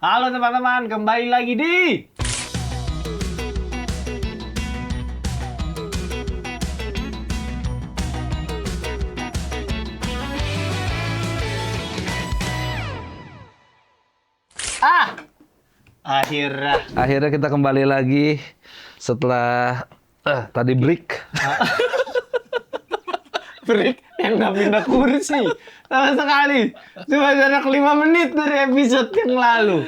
Halo teman-teman, kembali lagi di akhirnya Akhirnya kita kembali lagi setelah tadi break. break yang nggak pindah kursi sama sekali. Cuma jarak 5 menit dari episode yang lalu.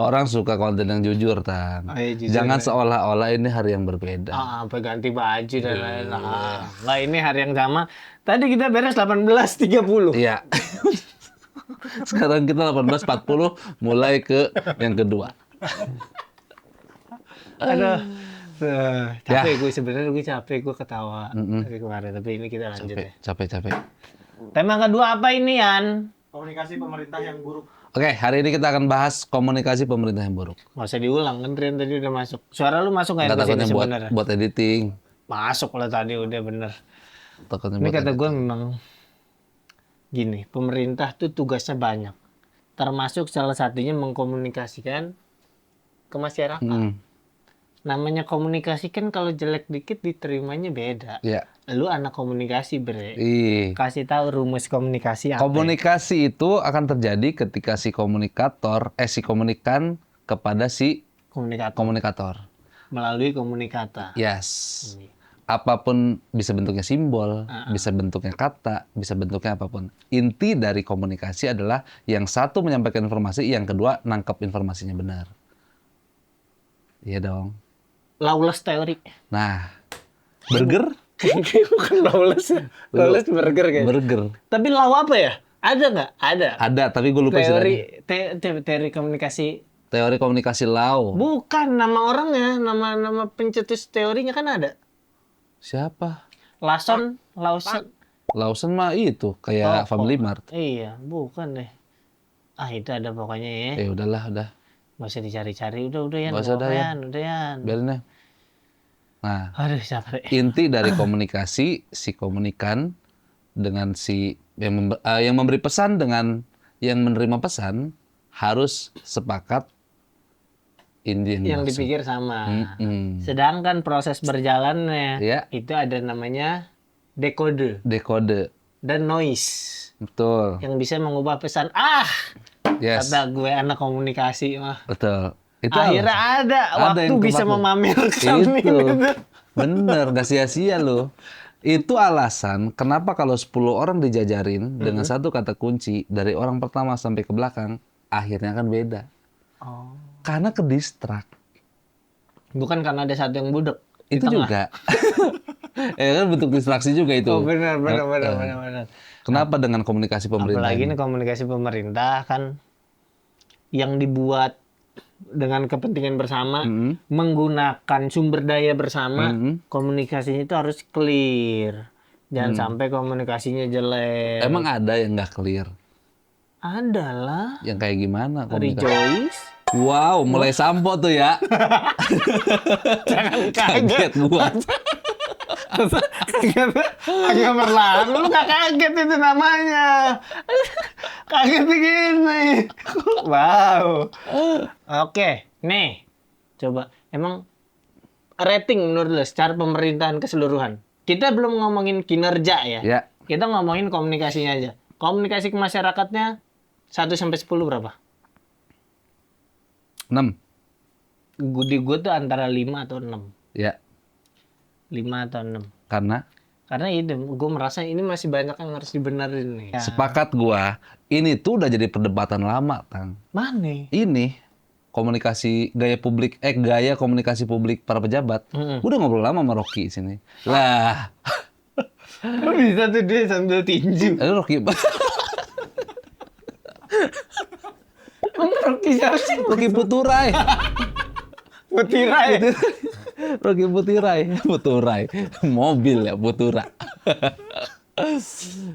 Orang suka konten yang jujur, Tan. Oh, iya, jujur, Jangan ya. seolah-olah ini hari yang berbeda. Apa ganti baju dan lain-lain. Lah ini hari yang sama. Tadi kita beres 18.30. Iya. Sekarang kita 18.40 mulai ke yang kedua. Aduh. Capek gue sebenarnya, gue capek, gue ketawa dari kemarin, tapi ini kita lanjut ya. Capek. Tema kedua apa ini, Yan? Komunikasi pemerintah yang buruk. Oke, hari ini kita akan bahas komunikasi pemerintah yang buruk. Nggak usah diulang, kan Rian tadi udah masuk. Suara lu masuk nggak Nggak ke sini takutnya sebenarnya? buat editing. Masuk lah tadi, udah bener. Takutnya Ini buat kata editing. gue memang gini, pemerintah tuh tugasnya banyak. Termasuk salah satunya mengkomunikasikan ke masyarakat. Namanya komunikasi kan kalau jelek dikit diterimanya beda. Iya. Lu anak komunikasi, Bre. Ih. Kasih tahu rumus komunikasi apa? Komunikasi itu akan terjadi ketika si komunikan kepada si komunikator. Melalui komunikata. Yes. Apapun bisa bentuknya simbol, bisa bentuknya kata, bisa bentuknya apapun. Inti dari komunikasi adalah yang satu menyampaikan informasi, yang kedua nangkep informasinya benar. Iya dong. Lawless teori. Nah, burger? Bukan lawless ya. Lawless burger kayaknya. Burger. Tapi law apa ya? Ada nggak? Ada. Ada, tapi gue lupa istilahnya. Teori komunikasi. Teori komunikasi Lau. Bukan nama orangnya, nama pencetus teorinya kan ada. Siapa? Lawson. Lawson mah itu, kayak Family Mart. Iya, bukan deh. Itu ada pokoknya ya. Udahlah, udah. Nggak usah dicari-cari, udah Yan. Nggak usah, Yan. Udah Yan. Biarin deh. Nah, Aduh, capek. inti dari komunikasi, si komunikan dengan si yang memberi pesan dengan yang menerima pesan harus sepakat ini Yang dimaksud. dipikir sama. Mm-mm. Sedangkan proses berjalannya Iya. itu ada namanya dekode Dekode. dan noise Betul. yang bisa mengubah pesan. Yes. Kata gue anak komunikasi mah. Betul. Itu Akhirnya alasan. ada waktu yang bisa tepat. memamerkan Itu. ini. Bener, gak sia-sia loh. Itu alasan kenapa kalau 10 orang dijajarin dengan satu kata kunci dari orang pertama sampai ke belakang, akhirnya kan beda. Oh. Karena ke distrak. Bukan karena ada satu yang budek. di Itu tengah. juga. Kan bentuk distraksi juga itu. Oh benar. Kenapa dengan komunikasi pemerintah Apalagi ini? ini komunikasi pemerintah kan yang dibuat dengan kepentingan bersama, menggunakan sumber daya bersama, komunikasinya itu harus clear. Jangan sampai komunikasinya jelek. Emang ada yang nggak clear? Adalah Yang kayak gimana komunikasi? Rejoice. Wow, mulai sampo tuh ya. Jangan Kaget gua. Agak berlalu, lu gak kaget itu namanya. Kaget begini. Wow. Oke, nih. Coba, emang rating menurut lu secara pemerintahan keseluruhan. Kita belum ngomongin kinerja ya. Ya, Kita ngomongin komunikasinya aja. Komunikasi ke masyarakatnya 1-10 berapa? 6. Di gue tuh antara 5 atau 6. Ya, 5 atau 6. karena Karena itu, gue merasa ini masih banyak yang harus dibenerin nih. Ya. sepakat gua, ini tuh udah jadi perdebatan lama, Tang. Mana? Ini komunikasi gaya komunikasi publik para pejabat. Gua udah ngobrol lama sama Rocky sini. Lah, Kok bisa tuh dia sambil tinju? Rocky Rocky siapa sih? Rocky Puturai. Putirai. Rocky Puturai. Mobil ya, Putura.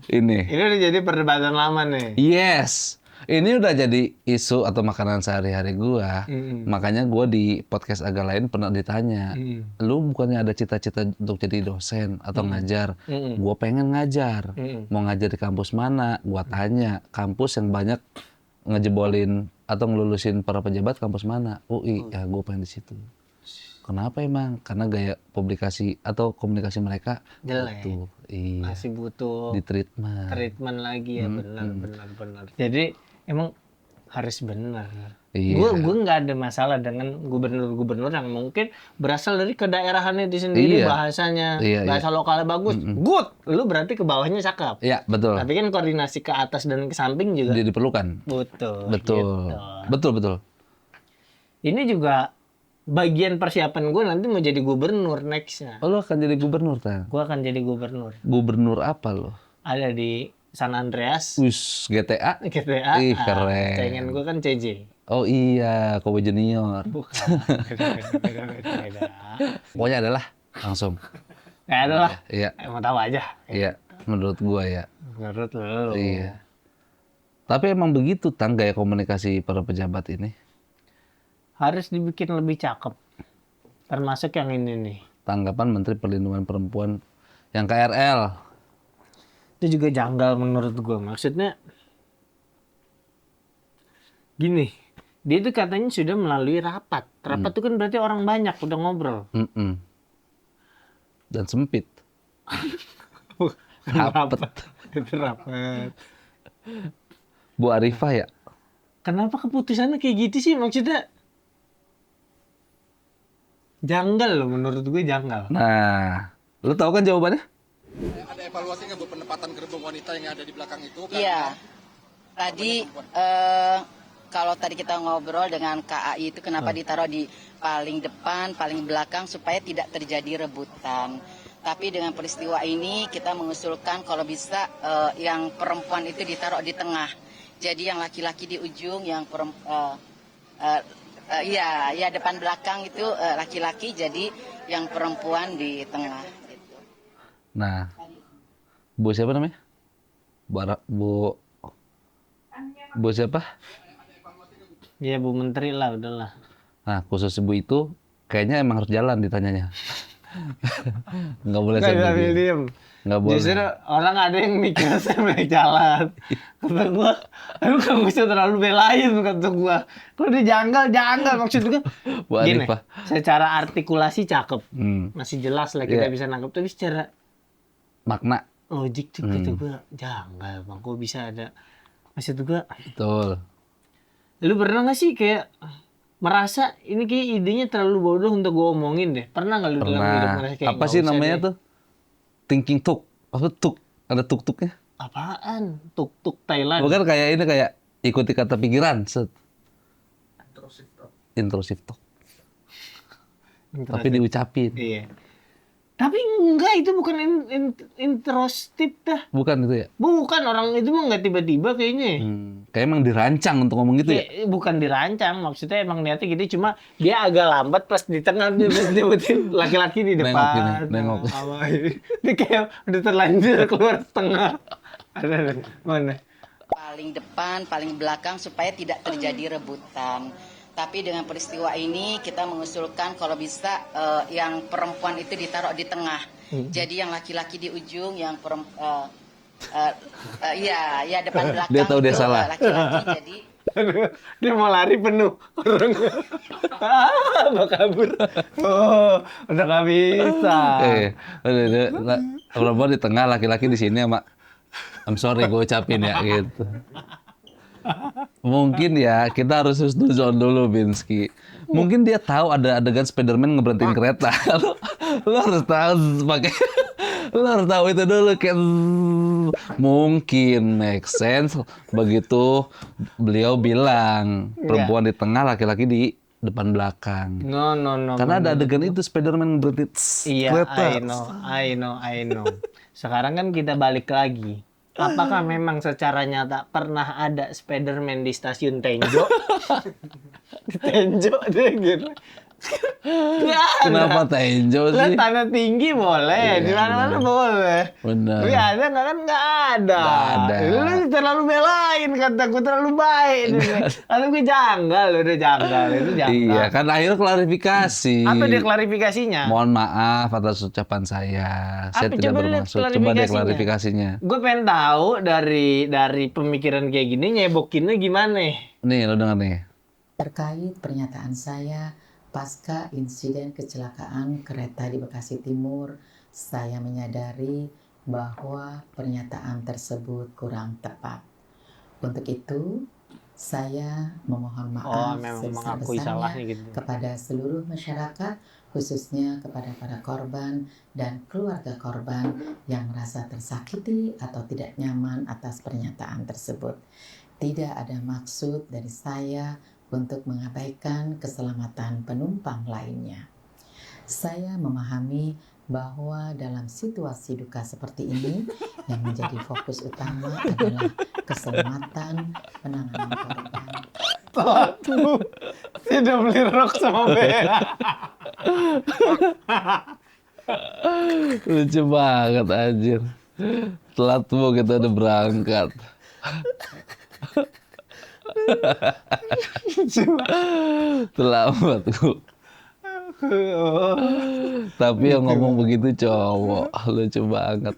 Ini. Ini udah jadi perdebatan lama nih. Yes. Ini udah jadi isu atau makanan sehari-hari gua. Makanya gua di podcast agak lain pernah ditanya, lu bukannya ada cita-cita untuk jadi dosen atau ngajar? Gua pengen ngajar. Mau ngajar di kampus mana? Gua tanya. Kampus yang banyak ngejebolin atau ngelulusin para pejabat kampus mana? UI, ya gue pengen di situ. Kenapa emang? Karena gaya publikasi atau komunikasi mereka Jelek. tuh, iya, Masih butuh di treatment. treatment lagi ya, benar. Jadi emang harus benar. Iya. Gue nggak ada masalah dengan gubernur-gubernur yang mungkin berasal dari kedaerahan itu sendiri, Iya. bahasanya, Iya, bahasa lokalnya bagus, good. Lu berarti ke bawahnya cakep. Iya, betul. Tapi kan koordinasi ke atas dan ke samping juga Diperlukan. butuh. Betul. Gitu. Betul. Ini juga bagian persiapan gue nanti mau jadi gubernur nextnya. Oh, lo akan jadi gubernur, Tang? Gue akan jadi gubernur. Gubernur apa lo? Ada di San Andreas, GTA? GTA. Ih, keren. Saingan gue kan CJ. Oh iya, Kobe Junior. Bukan. Beda. Pokoknya adalah langsung. Gak ada lah. Iya, Mau tahu aja. iya. Menurut gua ya. Menurut lo. Iya. Tapi emang begitu, Tang, gaya komunikasi para pejabat ini. Harus dibikin lebih cakep. Termasuk yang ini nih. Tanggapan Menteri Perlindungan Perempuan yang KRL. Itu juga janggal menurut gue. Maksudnya gini, dia itu katanya sudah melalui rapat. Rapat itu kan berarti orang banyak udah ngobrol. Mm-mm. Dan sempit. Rapat. Itu rapat. Bu Arifah ya? Kenapa keputusannya kayak gitu sih? Maksudnya janggal loh, menurut gue janggal. Nah, lu tahu kan jawabannya? Ada evaluasi nggak Bu penempatan gerbong wanita yang ada di belakang itu? Iya. Tadi kalau tadi kita ngobrol dengan KAI itu kenapa ditaruh di paling depan, paling belakang supaya tidak terjadi rebutan. Tapi dengan peristiwa ini kita mengusulkan kalau bisa yang perempuan itu ditaruh di tengah. Jadi yang laki-laki di ujung, yang ya depan belakang itu laki-laki, jadi yang perempuan di tengah. Gitu. Nah, Bu siapa namanya? Bu siapa? Ya Bu Menteri lah, udahlah. Nah, khusus ibu itu kayaknya emang harus jalan ditanyanya. Nggak boleh Nggak sambil sambil diem. diem. Nggak boleh. Justru orang ada yang mikir sambil jalan. Kata gua, lu gak bisa terlalu belain, kata gua. Kalau dia janggal maksud gua. Bu Gini, Arifah. secara artikulasi cakep. Hmm. Masih jelas lah kita Iya. bisa nangkep. Tapi secara Makna. logik tuh kata gua janggal bang. Kok bisa ada, maksud gua, Betul. lu pernah gak sih kayak merasa ini kayak idenya terlalu bodoh untuk gua omongin deh? Pernah gak lu dalam hidup Pernah. merasa kayak Apa nggak sih usah namanya deh? tuh? Thinking tuk. Apa tuk? Ada tuk-tuknya? Apaan? Tuk-tuk Thailand. Bukan kayak ini, kayak ikuti kata pikiran. Set. Introsif tuk. Tapi diucapin. Iya. Tapi enggak, itu bukan introspektif dah. Bukan itu ya? Bukan, orang itu mah nggak tiba-tiba kayaknya. Kayak emang dirancang untuk ngomong gitu ya? Bukan dirancang, maksudnya emang niatnya gitu, cuma dia agak lambat pas di tengah dia nyebutin laki-laki di depan. Nengok gini, nengok. Apa ini? Dia kayak udah terlanjur keluar tengah. Ada mana? Paling depan, paling belakang supaya tidak terjadi rebutan. Tapi dengan peristiwa ini kita mengusulkan kalau bisa yang perempuan itu ditaruh di tengah. Jadi yang laki-laki di ujung, yang ya depan belakang. Dia tahu dia itu, salah. Laki-laki jadi Dia mau lari penuh. Mau kabur. Oh, udah nggak bisa. Perempuan di tengah, laki-laki di sini sama I'm sorry gue ucapin ya gitu. Mungkin ya kita harus husnuzon dulu, Binsky. Mungkin dia tahu ada adegan Spiderman ngeberhentiin kereta. Lu harus tahu pakai. Lu harus tahu itu dulu kan. Mungkin make sense begitu beliau bilang perempuan di tengah, laki-laki di depan belakang. No. Karena ada adegan itu Spiderman ngeberhentiin Iya, kereta. I know. Sekarang kan kita balik lagi. Apakah memang secara nyata pernah ada Spiderman di stasiun Tenjo? Di Tenjo dia gitu. Nggak ada. Kenapa Tenjo Lah sih? tanah tinggi boleh, di mana-mana boleh. Benar. Tapi ada nggak kan nggak ada. Nggak ada. Lu terlalu belain kata gue terlalu baik. Kata gue janggal, udah janggal itu janggal. Iya, kan akhirnya klarifikasi. Apa dia klarifikasinya? Mohon maaf atas ucapan saya. Saya Apa? tidak Coba lihat bermaksud. Coba deh klarifikasinya. klarifikasinya. Gue pengen tahu dari pemikiran kayak gini nyebokinnya gimana? Nih, lo denger nih. Terkait pernyataan saya pasca insiden kecelakaan kereta di Bekasi Timur, saya menyadari bahwa pernyataan tersebut kurang tepat. Untuk itu, saya memohon maaf Memang mengakui salahnya sebesar-besarnya gitu. kepada seluruh masyarakat, khususnya kepada para korban dan keluarga korban yang merasa tersakiti atau tidak nyaman atas pernyataan tersebut. Tidak ada maksud dari saya untuk mengabaikan keselamatan penumpang lainnya. Saya memahami bahwa dalam situasi duka seperti ini, yang menjadi fokus utama adalah keselamatan penanganan korban. Tuh, tidak beli rok sama Bella. Lucu banget anjir. Telat mau kita udah berangkat. Terlambat gua. Tapi yang ngomong begitu cowok. Lucu banget.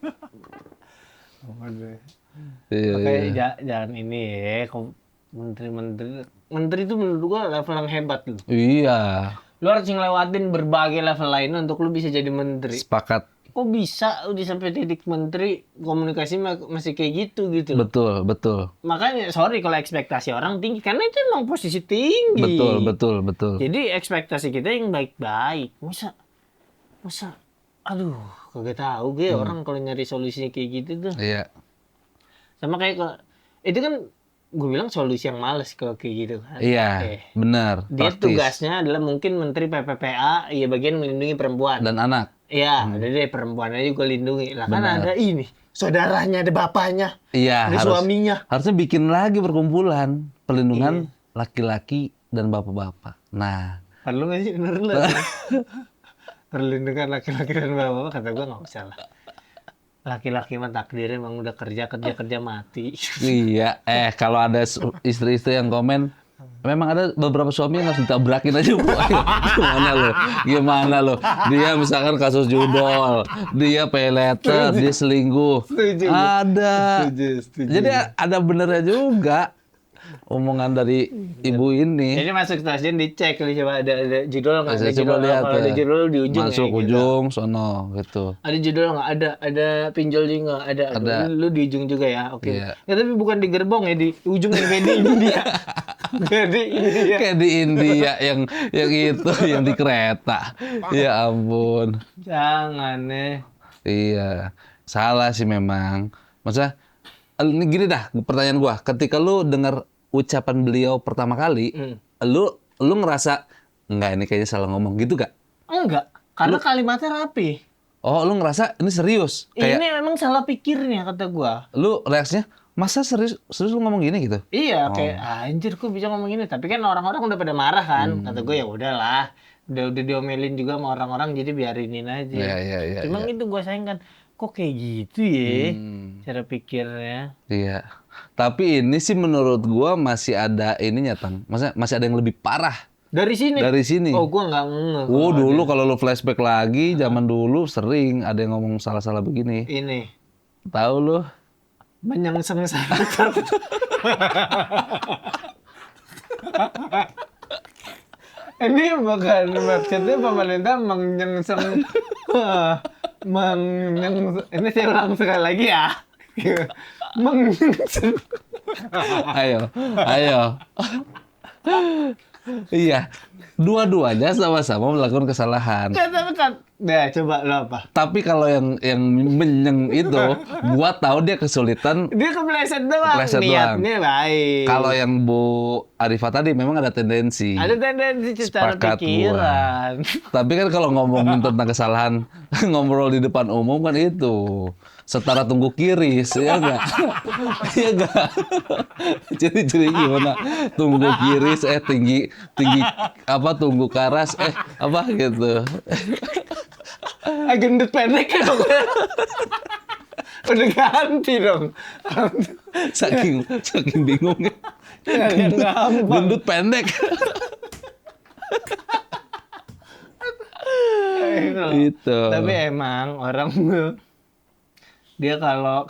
Iya, Kayak iya. jangan ini ya, menteri itu menurut gua level yang hebat lu. Iya, Lu harus ngelewatin berbagai level lainnya untuk lu bisa jadi menteri. sepakat. Kok bisa udah sampai titik menteri komunikasi masih kayak gitu loh. Betul, betul. Makanya sorry kalau ekspektasi orang tinggi karena itu emang posisi tinggi. Betul, betul, betul. Jadi ekspektasi kita yang baik-baik. Masa aduh, kagak tahu gue orang kalau nyari solusinya kayak gitu tuh. Iya. Sama kayak itu kan gue bilang solusi yang males kalau kayak gitu kan. Iya, benar. Dia Praktis. tugasnya adalah mungkin menteri PPPA, ya bagian melindungi perempuan. Dan anak. Iya, ada deh perempuannya juga lindungi. Lah kan Benar. ada ini, saudaranya, ada bapaknya, Iya, ada suaminya. harusnya bikin lagi perkumpulan Iya. pelindungan laki-laki dan bapak-bapak. Nah, Perlu nggak sih bener lah? Perlindungan laki-laki dan bapak kata gue nggak usah lah. Laki-laki mah takdirnya emang udah kerja mati. iya. Kalau ada istri-istri yang komen, memang ada beberapa suami yang harus ditabrakin aja. Bu. Gimana lo? Dia misalkan kasus judol, dia pay letter, dia selingkuh. Setuju. Ada. Setuju. Jadi ada benernya juga omongan dari ibu ini. Jadi masuk stasiun dicek coba ada judul nggak? Saya Ada coba judul lihat kalau ada ya. judul di ujung Masuk ya, gitu. ujung sono gitu. Ada judul nggak? Ada pinjol juga nggak? Ada. Lu di ujung juga ya? Oke. Iya. Ya tapi bukan di gerbong ya, di ujung yang kayak di India. Kayak di India. Kayak di India yang itu yang di kereta. Ya ampun. Jangan Iya. Salah sih memang. Maksudnya ini gini dah pertanyaan gua. Ketika lu dengar ucapan beliau pertama kali, lu ngerasa enggak ini kayaknya salah ngomong gitu gak? Enggak, karena kalimatnya rapi. Oh, lu ngerasa ini serius? Kayak Ini memang salah pikirnya kata gua. lu reaksinya masa serius lu ngomong gini gitu? Iya, kayak anjir kok bisa ngomong gini. Tapi kan orang-orang udah pada marah kan. Kata gue ya udahlah. Udah diomelin juga sama orang-orang jadi biarinin aja. Iya. Cuman itu gue sayangkan kok kayak gitu ya cara pikirnya. Iya. Tapi ini sih menurut gua masih ada ininya, Tang. Maksudnya masih ada yang lebih parah Dari sini. dari sini. Oh, gue nggak ngeh. Oh, dulu kalau lu flashback lagi, zaman dulu sering ada yang ngomong salah-salah begini. Ini Tahu lu? menyengseng saya. Ini bukan maksudnya pemerintah menyengseng. Ini saya ulang sekali lagi ya. Menyengseng. Ayo. Iya. Dua-duanya sama-sama melakukan kesalahan. Tapi kan Nah, coba lo apa? Tapi kalau yang menyeng itu, gua tahu dia kesulitan. Dia kepleset doang, Kepleset doang. niatnya baik. Kalau yang Bu Arifah tadi memang ada tendensi. ada tendensi secara Sepakat pikiran. Tapi kan kalau ngomongin tentang kesalahan, ngobrol di depan umum kan itu setara tunggu kiris, ya enggak? Iya enggak? Jadi gimana? Tunggu kiris, tinggi apa tunggu karas, apa gitu. Gendut pendek dong. Udah ganti dong. Saking bingungnya. Yang gampang. Gendut pendek. Itu. Tapi emang orang tuh dia kalau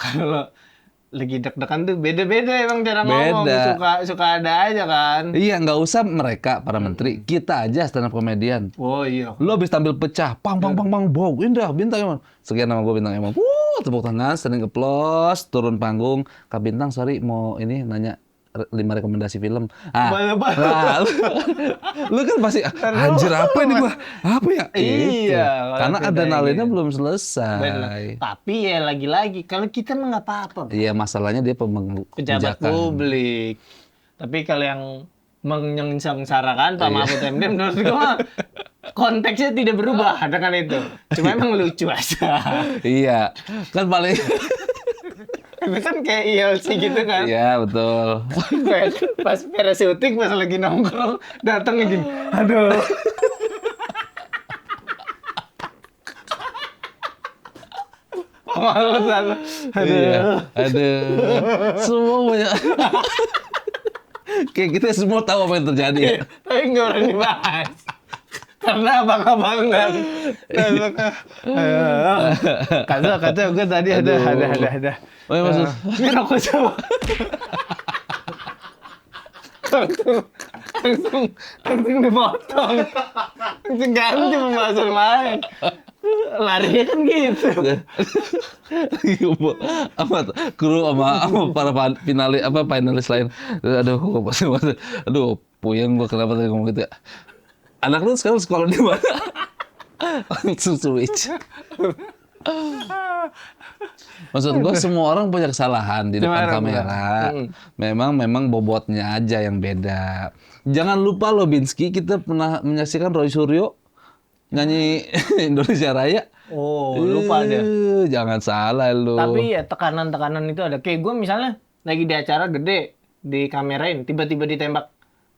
lagi deg-degan tuh beda-beda emang cara ngomong. Beda. Suka ada aja kan. Iya, nggak usah mereka para menteri, kita aja stand up komedian. Oh iya. Lo habis tampil pecah, pang, wow, indah, bintang emang. Sekian nama gue bintang emang. Tepuk tangan, standing applause, turun panggung. Kak Bintang, sorry mau ini nanya 5 rekomendasi film. Bala-bala. Lu kan pasti anjir apa ini gua? Apa ya? Iya, Itu. Karena kalau adrenalinnya kita belum selesai. Bener. Tapi ya lagi-lagi kalau kita mah nggak apa-apa. Iya, masalahnya dia Pejabat kebijakan. publik. Tapi kalau yang menyengsarakan Pak Mahfud MD menurut gue mah konteksnya tidak berubah dengan itu. Cuma emang lucu aja. Iya, kan paling Itu kan kayak ILC gitu kan. iya betul. Pas beres syuting, pas lagi nongkrong, datang gini. Aduh. Malu sana. Iya. Aduh. Semua banyak. Kayak kita semua tahu apa yang terjadi ya. Tapi nggak berani bahas. Karena abang-abangan. Kata gue tadi ada. Oh iya, maksud. Ini rokok coba. langsung dipotong. Langsung ganti pembahasan lain. Larinya kan gitu. Apa kru sama para finalis lain. Aduh, puyeng gua kenapa tadi ngomong gitu ya. Anak lu sekarang sekolah di mana? Langsung switch. Maksud gue semua orang punya kesalahan di depan kamera. Memang bobotnya aja yang beda. Jangan lupa loh Binsky, kita pernah menyaksikan Roy Suryo nyanyi Indonesia Raya. Oh, lupa dia. Jangan salah lu. Tapi ya tekanan-tekanan itu ada. Kayak gue misalnya lagi di acara gede, dikamerain, tiba-tiba ditembak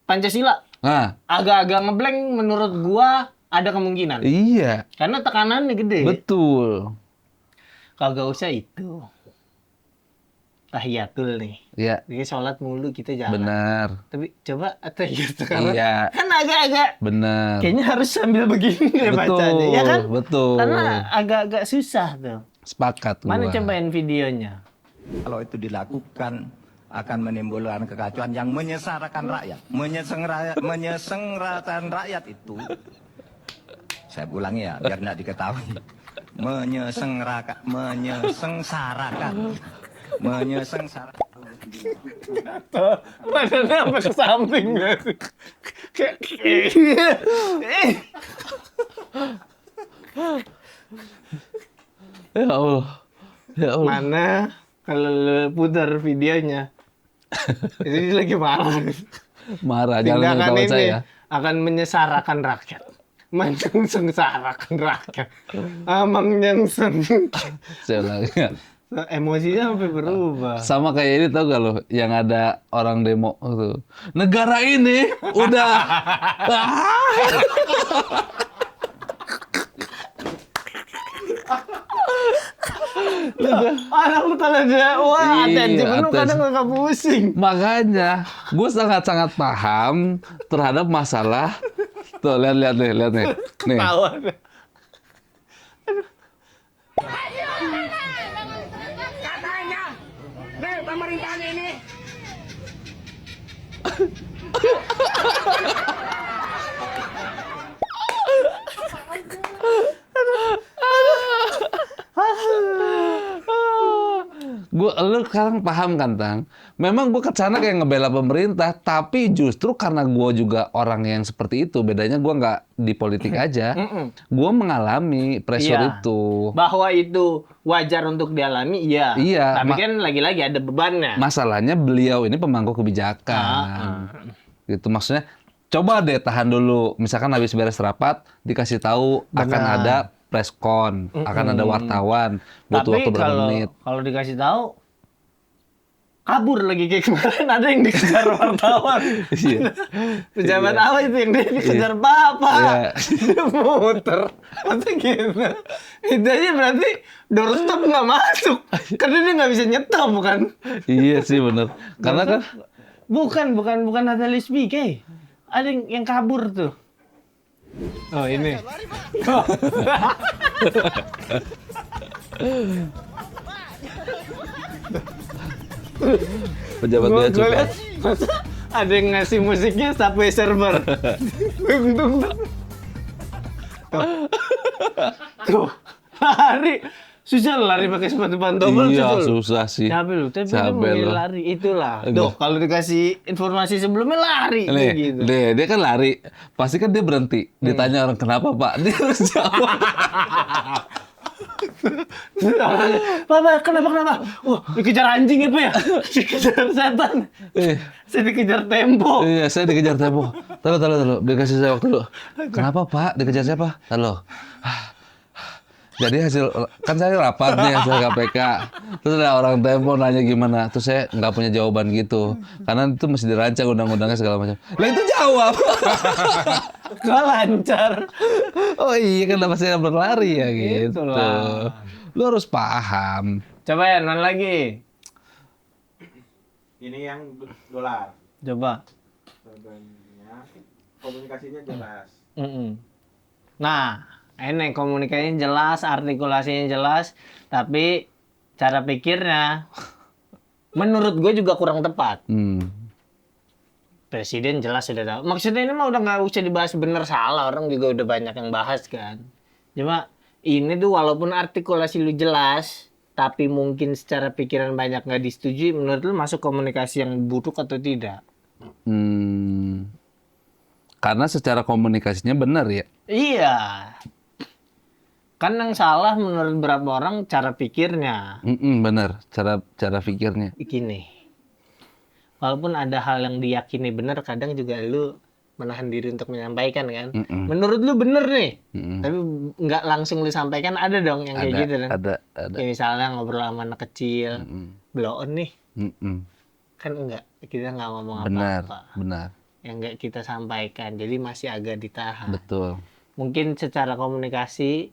Pancasila. Nah, Agak-agak ngeblank menurut gua ada kemungkinan. iya. Karena tekanannya gede. Betul. Kagak usah itu. Tahiyatul nih. Iya, Jadi sholat mulu kita jalan. benar. Tapi coba tahiyat sekarang. Iya. Kan agak-agak. Benar. Kayaknya harus sambil begini deh Betul, bacanya. Ya kan? betul. Karena agak-agak susah tuh. Sepakat Mana gua. cobain videonya? Kalau itu dilakukan akan menimbulkan kekacauan yang menyesarakan rakyat. Menyengsarakan rakyat itu, saya ulangi ya, biar tidak diketahui. Menyengsarakan. Badannya sampai ke samping gitu. Ya Allah. Ya Allah. Mana kalau lu putar videonya. Jadi lagi marah. Marah, jangan Tindakan ketawa ini saya. akan menyesarakan rakyat. Menyengsarakan rakyat. Amang nyengseng. Saya ulangi ya. Emosinya sampai berubah. Sama kayak ini tau gak lo, yang ada orang demo tuh. Negara ini udah Anak lu kalau dia, wah Iya, atensi penuh atensi. kadang gak pusing. makanya gue sangat-sangat paham terhadap masalah. Tuh lihat nih. Nih. Tawa. Katanya, nih pemerintahan ini Gue lu sekarang paham kan, Tang? Memang gue kesana kayak ngebela pemerintah, tapi justru karena gue juga orang yang seperti itu, bedanya gue nggak di politik aja, gue mengalami pressure Iya. itu. Bahwa itu wajar untuk dialami, iya. Iya, Tapi kan lagi-lagi ada bebannya. Masalahnya beliau ini pemangku kebijakan. Gitu maksudnya. Coba deh tahan dulu. Misalkan habis beres rapat dikasih tahu akan ada press con, akan ada wartawan butuh waktu Tapi berapa menit. kalau dikasih tahu kabur lagi kayak kemarin ada yang dikejar wartawan. Iya. Pejabat apa itu yang dikejar Bapak? Iya. Dia muter. Maksudnya gitu. Itu aja berarti doorstop nggak masuk. Karena dia nggak bisa nyetop kan? Iya sih bener. Karena kan Bukan Natalis BK. Ada yang kabur tuh. Oh ini. pejabat Gua bea cukai. liat, masa ada yang ngasih musiknya Subway Server. Dung, dung, dung. Tuh, lari. Susah lo lari pakai sepatu pantofel. Iya, lo. susah sih. Capek lu, tapi lu Capek memilih lu. lari. Itulah. Enggak. Tuh, kalau dikasih informasi sebelumnya lari. Nih, gitu. dia kan lari. Pasti kan dia berhenti. Ditanya orang kenapa, Pak? Dia harus jawab. Papa, kenapa? Wah, dikejar anjing apa ya? Dikejar setan. Saya dikejar tempo. Iya, saya dikejar tempo. Tahu. Dikasih saya waktu dulu. Kenapa, Pak? Dikejar siapa? Tahu. Jadi hasil kan saya rapat nih hasil KPK. Terus ada orang Tempo nanya gimana. Terus saya nggak punya jawaban gitu. Karena itu mesti dirancang undang-undangnya segala macam. Lah itu jawab. Gak lancar. Oh iya kenapa saya berlari ya gitu. Itulah. Lu harus paham. Coba ya, non lagi. Ini yang dolar. Coba. Contohnya komunikasinya jelas. Nah, ini komunikasinya jelas, artikulasinya jelas, tapi cara pikirnya menurut gue juga kurang tepat. Presiden jelas sudah tahu. Maksudnya ini mah udah nggak usah dibahas bener salah, orang juga udah banyak yang bahas kan. Cuma ini tuh walaupun artikulasi lu jelas, tapi mungkin secara pikiran banyak nggak disetujui, menurut lu masuk komunikasi yang buruk atau tidak? Karena secara komunikasinya benar ya. Iya. Kan yang salah menurut beberapa orang cara pikirnya. Benar, cara pikirnya. Gini. Walaupun ada hal yang diyakini benar, kadang juga lu menahan diri untuk menyampaikan kan. Menurut lu bener nih. Tapi nggak langsung lu sampaikan, ada dong yang kayak gitu kan. Ada. Kayak misalnya ngobrol sama anak kecil. Blow on nih. Kan enggak. Kita nggak ngomong apa-apa. Benar. Yang nggak kita sampaikan. Jadi masih agak ditahan. Betul. Mungkin secara komunikasi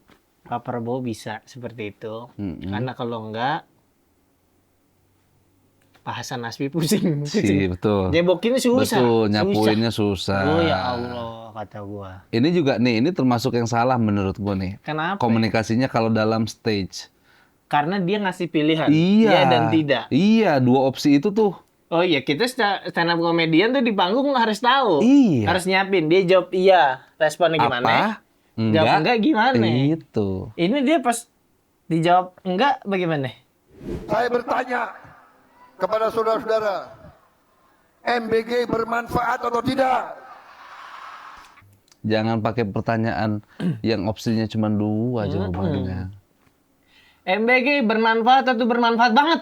Pak Prabowo bisa seperti itu. Karena kalau enggak, Pak Hasan Nasbi pusing. Betul. Jebokinnya susah. Betul, nyapuinnya susah. Oh ya Allah, kata gua. Ini juga nih, ini termasuk yang salah menurut gua nih. Kenapa? Komunikasinya kalau dalam stage. Karena dia ngasih pilihan. Iya. Dan tidak. Iya, dua opsi itu tuh. Oh iya, kita stand up komedian tuh di panggung harus tahu. Iya. Harus nyiapin. Dia jawab iya. Responnya gimana? Apa? Jawab enggak gimana? Itu. Ini dia pas dijawab enggak bagaimana? Saya bertanya kepada saudara-saudara, MBG bermanfaat atau tidak? Jangan pakai pertanyaan yang opsinya cuma dua jawabannya. MBG bermanfaat atau bermanfaat banget?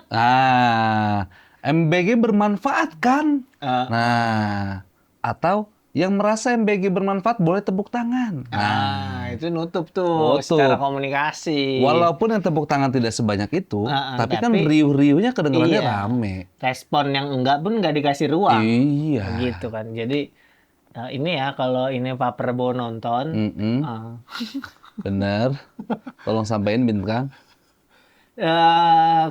MBG bermanfaat kan? Nah, atau yang merasa MBG bermanfaat boleh tepuk tangan. Itu nutup tuh secara komunikasi. Walaupun yang tepuk tangan tidak sebanyak itu, tapi kan riuh-riuhnya kedengarannya rame. Respon yang enggak pun nggak dikasih ruang. Iya. Gitu kan. Jadi ini ya kalau ini Pak Prabowo nonton. Bener. Tolong sampaikan bintang.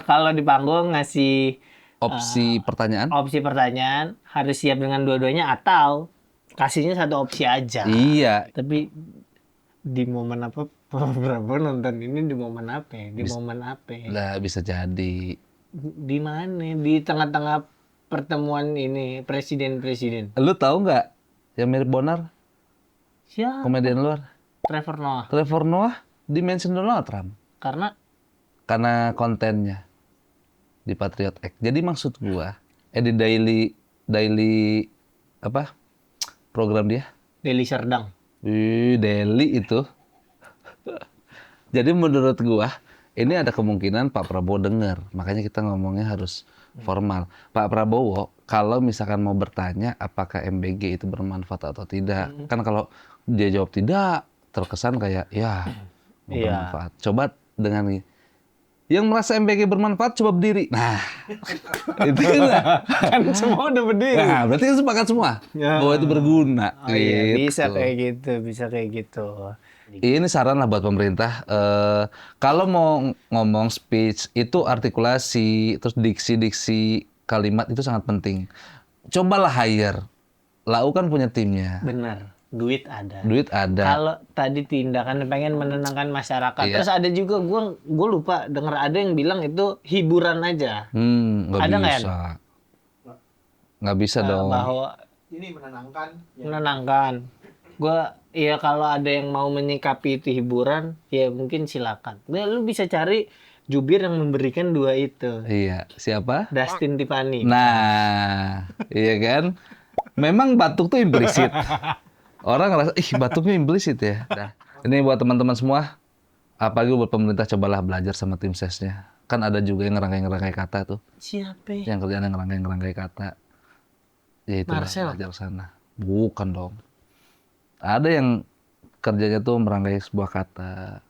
Kalau di panggung ngasih opsi pertanyaan. Opsi pertanyaan harus siap dengan dua-duanya atau kasihnya satu opsi aja. Iya. Tapi di momen apa Prabowo nonton ini di momen apa? Momen apa? Lah bisa jadi. Di mana? Di tengah-tengah pertemuan ini presiden-presiden. Lu tahu nggak yang mirip Bonar? Siapa? Komedian luar. Trevor Noah. Trevor Noah di mention Donald Trump. Karena kontennya. di Patriot Act. Jadi maksud gua di daily apa program dia? Deli Serdang. Daily itu. Jadi menurut gua ini ada kemungkinan Pak Prabowo dengar, makanya kita ngomongnya harus formal. Pak Prabowo kalau misalkan mau bertanya apakah MBG itu bermanfaat atau tidak, kan kalau dia jawab tidak, terkesan kayak ya bermanfaat. Coba dengan yang merasa MBG bermanfaat coba berdiri. Nah, itu Kan semua udah berdiri. nah, berarti kan sepakat semua bahwa itu berguna. Oh iya, Gitu. bisa kayak gitu. Ini saran lah buat pemerintah. Kalau mau ngomong speech itu artikulasi, terus diksi-diksi kalimat itu sangat penting. Cobalah hire. Lau kan punya timnya. Benar. Duit ada. Duit ada. Kalau tadi tindakan pengen menenangkan masyarakat. Iya. Terus ada juga gue lupa dengar ada yang bilang itu hiburan aja. Nggak Ada nggak, bisa. Nggak bisa dong. Bahwa Ini menenangkan. menenangkan. Ya kalau ada yang mau menyikapi itu hiburan, ya mungkin silakan. Nah, lu bisa cari jubir yang memberikan dua itu. Iya. Siapa? Dustin Tiffany. Nah, iya kan? Memang batuk tuh implisit. Orang ngerasa, batuknya implisit ya. Nah, ini buat teman-teman semua, apalagi buat pemerintah, cobalah belajar sama tim sesnya. Kan ada juga yang ngerangkai-ngerangkai kata tuh. Siapa? Yang kerjaan ngerangkai-ngerangkai kata. Ya itu Marcel? belajar sana. Bukan dong. Ada yang kerjanya tuh merangkai sebuah kata,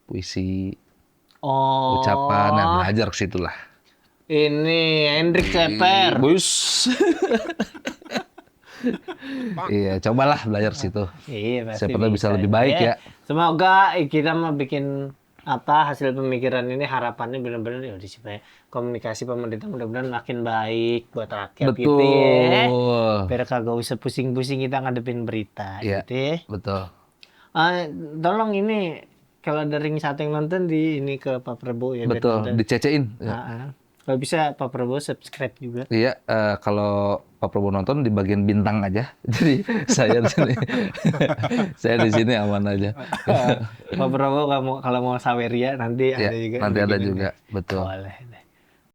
puisi, Oh. ucapan, nah belajar ke situ lah. Ini Hendrik Ceper. Bus. Iya, cobalah belajar situ. Iya, pasti Siapa tahu bisa lebih baik ya. Semoga kita mau bikin hasil pemikiran ini, harapannya benar-benar ya udah supaya komunikasi pemerintah mudah-mudahan makin baik buat rakyat gitu ya. Betul. Biar kagak usah pusing-pusing kita ngadepin berita Iya, gitu ya. betul. Tolong ini kalau ada ring satu yang nonton di ini ke Pak Prabowo ya. biar Betul, nonton. dicecein. Kalau bisa Pak Prabowo subscribe juga. Iya, kalau Pak Prabowo nonton di bagian bintang aja. Jadi saya di sini, saya di sini aman aja. Pak Prabowo kalau mau Saweria nanti Ya, ada juga. nanti ada juga, betul. Boleh deh.